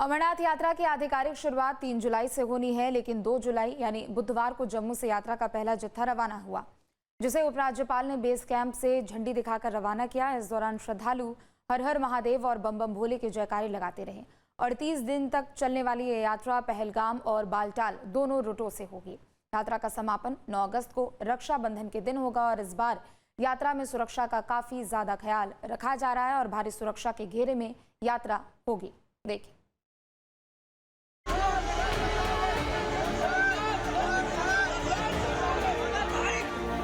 अमरनाथ यात्रा की आधिकारिक शुरुआत 3 जुलाई से होनी है, लेकिन 2 जुलाई यानी बुधवार को जम्मू से यात्रा का पहला जत्था रवाना हुआ, जिसे उपराज्यपाल ने बेस कैंप से झंडी दिखाकर रवाना किया। इस दौरान श्रद्धालु हर हर महादेव और बम बम भोले के जयकारे लगाते रहे। 38 दिन तक चलने वाली ये यात्रा पहलगाम और बालटाल दोनों रूटों से होगी। यात्रा का समापन 9 अगस्त को रक्षाबंधन के दिन होगा और इस बार यात्रा में सुरक्षा का काफी ज्यादा ख्याल रखा जा रहा है और भारी सुरक्षा के घेरे में यात्रा होगी। देखिए।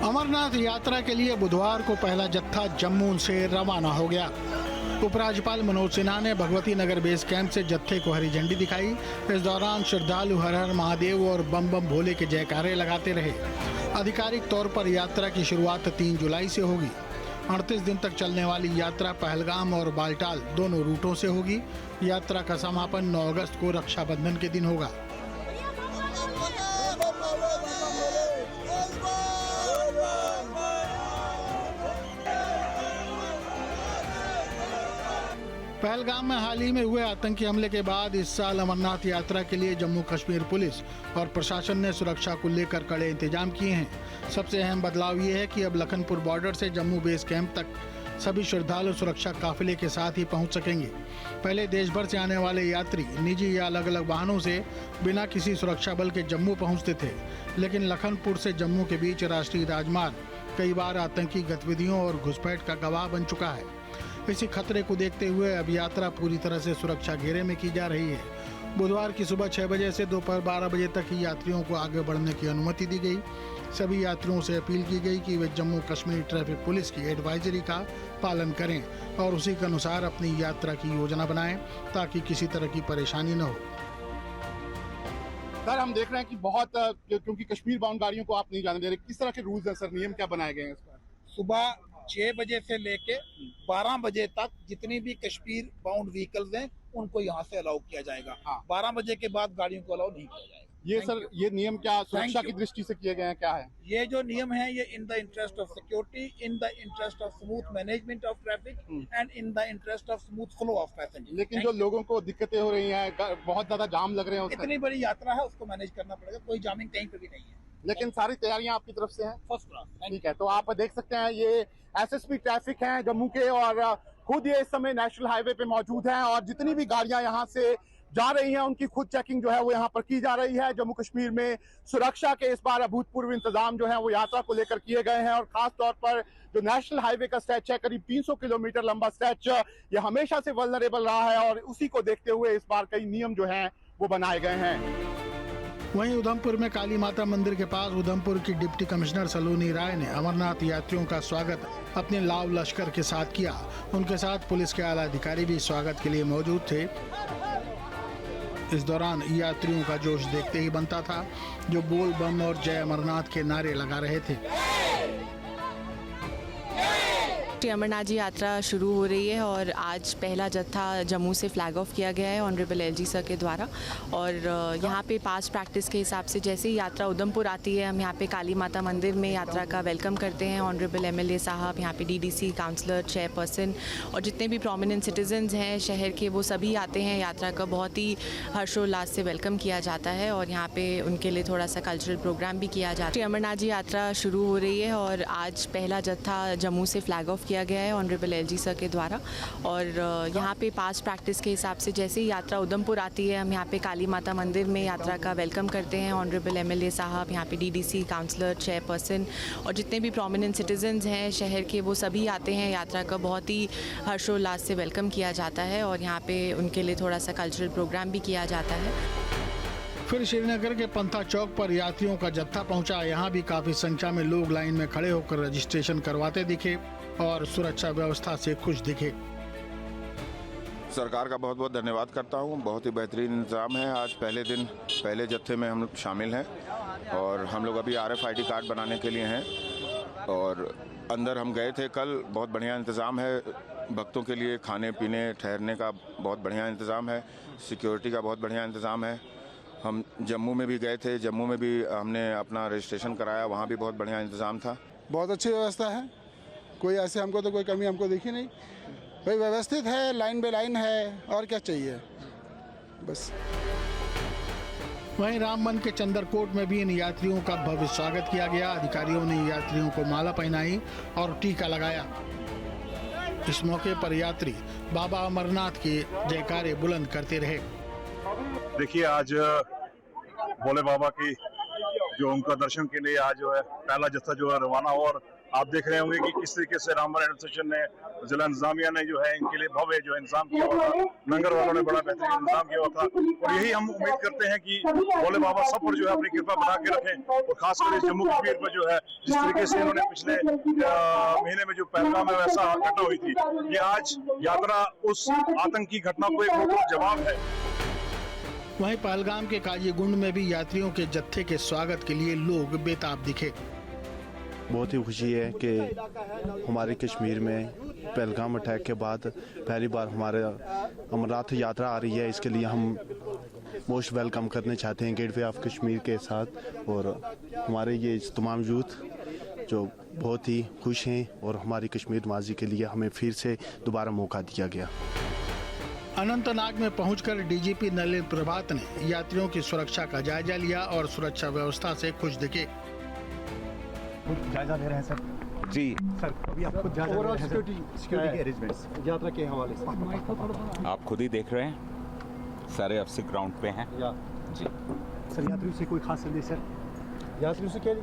अमरनाथ यात्रा के लिए बुधवार को पहला जत्था जम्मू से रवाना हो गया। उपराज्यपाल मनोज सिन्हा ने भगवती नगर बेस कैंप से जत्थे को हरी झंडी दिखाई। इस दौरान श्रद्धालु हर हर महादेव और बम बम भोले के जयकारे लगाते रहे। आधिकारिक तौर पर यात्रा की शुरुआत 3 जुलाई से होगी। 38 दिन तक चलने वाली यात्रा पहलगाम और बालटाल दोनों रूटों से होगी। यात्रा का समापन 9 अगस्त को रक्षाबंधन के दिन होगा। पहलगाम में हाल ही में हुए आतंकी हमले के बाद इस साल अमरनाथ यात्रा के लिए जम्मू कश्मीर पुलिस और प्रशासन ने सुरक्षा को लेकर कड़े इंतजाम किए हैं। सबसे अहम बदलाव ये है कि अब लखनपुर बॉर्डर से जम्मू बेस कैंप तक सभी श्रद्धालु सुरक्षा काफिले के साथ ही पहुंच सकेंगे। पहले देश भर से आने वाले यात्री निजी या अलग अलग वाहनों से बिना किसी सुरक्षा बल के जम्मू पहुँचते थे, लेकिन लखनपुर से जम्मू के बीच राष्ट्रीय राजमार्ग कई बार आतंकी गतिविधियों और घुसपैठ का गवाह बन चुका है। इसी खतरे को देखते हुए अब यात्रा पूरी तरह से सुरक्षा घेरे में की जा रही है। बुधवार की सुबह 6 बजे से दोपहर 12 बजे तक ही यात्रियों को आगे बढ़ने की अनुमति दी गई। सभी यात्रियों से अपील की गई कि वे जम्मू कश्मीर ट्रैफिक पुलिस की एडवाइजरी का पालन करें और उसी के अनुसार अपनी यात्रा की योजना बनाएं ताकि किसी तरह की परेशानी न हो। सर, हम देख रहे हैं कि बहुत क्योंकि कश्मीर बाउंड गाड़ियों को आप नहीं जाने दे रहे, किस तरह के रूल्स हैं सर, नियम क्या बनाए गए हैं इस पर? सुबह 6 बजे से लेके 12 बजे तक जितनी भी कश्मीर बाउंड व्हीकल्स हैं उनको यहाँ से अलाउ किया जाएगा। 12 बजे के बाद गाड़ियों को अलाउ नहीं किया जाएगा। ये सर, ये नियम क्या सुरक्षा की दृष्टि से किए गए हैं, क्या है? ये जो नियम है ये in the interest of security, in the interest of smooth management of traffic and in the interest of smooth flow of passenger. लेकिन जो लोगों को दिक्कतें हो रही हैं, बहुत ज्यादा जाम लग रहे हैं, इतनी बड़ी यात्रा है उसको मैनेज करना पड़ेगा। कोई जामिंग कहीं पे भी नहीं है, लेकिन सारी तैयारियां आपकी तरफ से हैं फर्स्ट क्लास। ठीक है, तो आप देख सकते हैं ये एसएसपी ट्रैफिक है जम्मू के और खुद ये इस समय नेशनल हाईवे पे मौजूद हैं और जितनी भी गाड़ियां यहाँ से जा रही हैं उनकी खुद चेकिंग जो है वो यहाँ पर की जा रही है। जम्मू कश्मीर में सुरक्षा के इस बार अभूतपूर्व इंतजाम जो है वो यात्रा को लेकर किए गए हैं और खास तौर पर जो नेशनल हाईवे का स्ट्रेच है, करीब 300 किलोमीटर लंबा स्ट्रेच, ये हमेशा से वल्नरेबल रहा है और उसी को देखते हुए इस बार कई नियम जो हैं वो बनाए गए हैं। वहीं उधमपुर में काली माता मंदिर के पास उधमपुर की डिप्टी कमिश्नर सलोनी राय ने अमरनाथ यात्रियों का स्वागत अपने लाव लश्कर के साथ किया। उनके साथ पुलिस के आला अधिकारी भी स्वागत के लिए मौजूद थे। इस दौरान यात्रियों का जोश देखते ही बनता था, जो बोल बम और जय अमरनाथ के नारे लगा रहे थे। अमरनाथ जी यात्रा शुरू हो रही है और आज पहला जत्था जम्मू से फ्लैग ऑफ किया गया है ऑनरेबल एलजी सर के द्वारा। और यहाँ पे पास्ट प्रैक्टिस के हिसाब से जैसे ही यात्रा उधमपुर आती है, हम यहाँ पे काली माता मंदिर में यात्रा का वेलकम करते हैं। ऑनरेबल एमएलए साहब, यहाँ पे डीडीसी, काउंसलर, चेयरपर्सन और जितने भी प्रोमिनेंट सिटीजन्स हैं शहर के, वो सभी आते हैं। यात्रा का बहुत ही हर्षोल्लास से वेलकम किया जाता है और यहाँ पे उनके लिए थोड़ा सा कल्चरल प्रोग्राम भी किया जाता है। अमरनाथ जी यात्रा शुरू हो रही है और आज पहला जत्था जम्मू से फ्लैग ऑफ किया गया है ऑनरेबल एलजी सर के द्वारा। और यहाँ पे पास्ट प्रैक्टिस के हिसाब से जैसे ही यात्रा उधमपुर आती है, हम यहाँ पे काली माता मंदिर में यात्रा का वेलकम करते हैं। ऑनरेबल एमएलए साहब, यहाँ पे डीडीसी, काउंसलर, चेयरपर्सन और जितने भी प्रोमिनेंट सिटीजन्स हैं शहर के, वो सभी आते हैं। यात्रा का बहुत ही हर्षोल्लास से वेलकम किया जाता है और यहाँ पे उनके लिए थोड़ा सा कल्चरल प्रोग्राम भी किया जाता है। फिर श्रीनगर के पंथा चौक पर यात्रियों का जत्था पहुंचा। यहाँ भी काफी संख्या में लोग लाइन में खड़े होकर रजिस्ट्रेशन करवाते दिखे और सुरक्षा व्यवस्था से खुश दिखे। सरकार का बहुत बहुत धन्यवाद करता हूँ। बहुत ही बेहतरीन इंतजाम है। आज पहले दिन पहले जत्थे में हम शामिल हैं और हम लोग अभी RFID कार्ड बनाने के लिए हैं और अंदर हम गए थे कल। बहुत बढ़िया इंतज़ाम है भक्तों के लिए, खाने पीने ठहरने का बहुत बढ़िया इंतज़ाम है, सिक्योरिटी का बहुत बढ़िया इंतज़ाम है। हम जम्मू में भी गए थे, जम्मू में भी हमने अपना रजिस्ट्रेशन कराया, वहाँ भी बहुत बढ़िया इंतज़ाम था। बहुत अच्छी व्यवस्था है, कोई ऐसे हमको तो कोई कमी हमको दिखी नहीं। भाई व्यवस्थित है, लाइन बाय लाइन है, और क्या चाहिए। बस। वहीं रामबन के चंदरकोट में भी इन यात्रियों का भव्य स्वागत किया गया। अधिकारियों ने यात्रियों को माला पहनाई और टीका लगाया। इस मौके पर यात्री बाबा अमरनाथ के जयकारे बुलंद करते रहे। देखिए, आज भोले बाबा की जो उनका दर्शन के लिए आज जो है पहला जत्था जो है रवाना हो, और आप देख रहे होंगे कि किस तरीके से रामबन एडमिनिस्ट्रेशन ने, जिला इंतजामिया ने जो है इनके लिए भव्य जो इंतजाम किया हुआ था। लंगर वालों ने बड़ा बेहतरीन इंतजाम किया हुआ था, और यही हम उम्मीद करते हैं कि भोले बाबा सब पर जो है अपनी कृपा बना के रखें, और खासकर इस जम्मू कश्मीर पर जो है जिस तरीके से इन्होंने पिछले महीने में जो पहलगाम में वैसा घटना हुई थी, ये आज यात्रा उस आतंकी घटना को एक मुंहतोड़ जवाब है। वहीं पहलगाम के काजीगुंड में भी यात्रियों के जत्थे के स्वागत के लिए लोग बेताब दिखे। बहुत ही खुशी है कि हमारे कश्मीर में पहलगाम अटैक के बाद पहली बार हमारे अमरनाथ यात्रा आ रही है। इसके लिए हम मोस्ट वेलकम करना चाहते हैं गेटवे ऑफ कश्मीर के साथ, और हमारे ये तमाम यूथ जो बहुत ही खुश हैं, और हमारी कश्मीर नवाजी के लिए हमें फिर से दोबारा मौका दिया गया। अनंतनाग में पहुंचकर डीजीपी नलिन प्रभात ने यात्रियों की सुरक्षा का जायजा लिया और सुरक्षा व्यवस्था से खुश दिखे। जायजा ले रहे हैं सर। जी सर, अभी आपको जायजा ले रहे हैं सिक्योरिटी के अरेंजमेंट्स यात्रा के हवाले से आप खुद ही देख रहे हैं, सारे अफसर ग्राउंड पे हैं। जी सर, यात्रियों से कोई खास संदेश सर? यात्रियों से क्या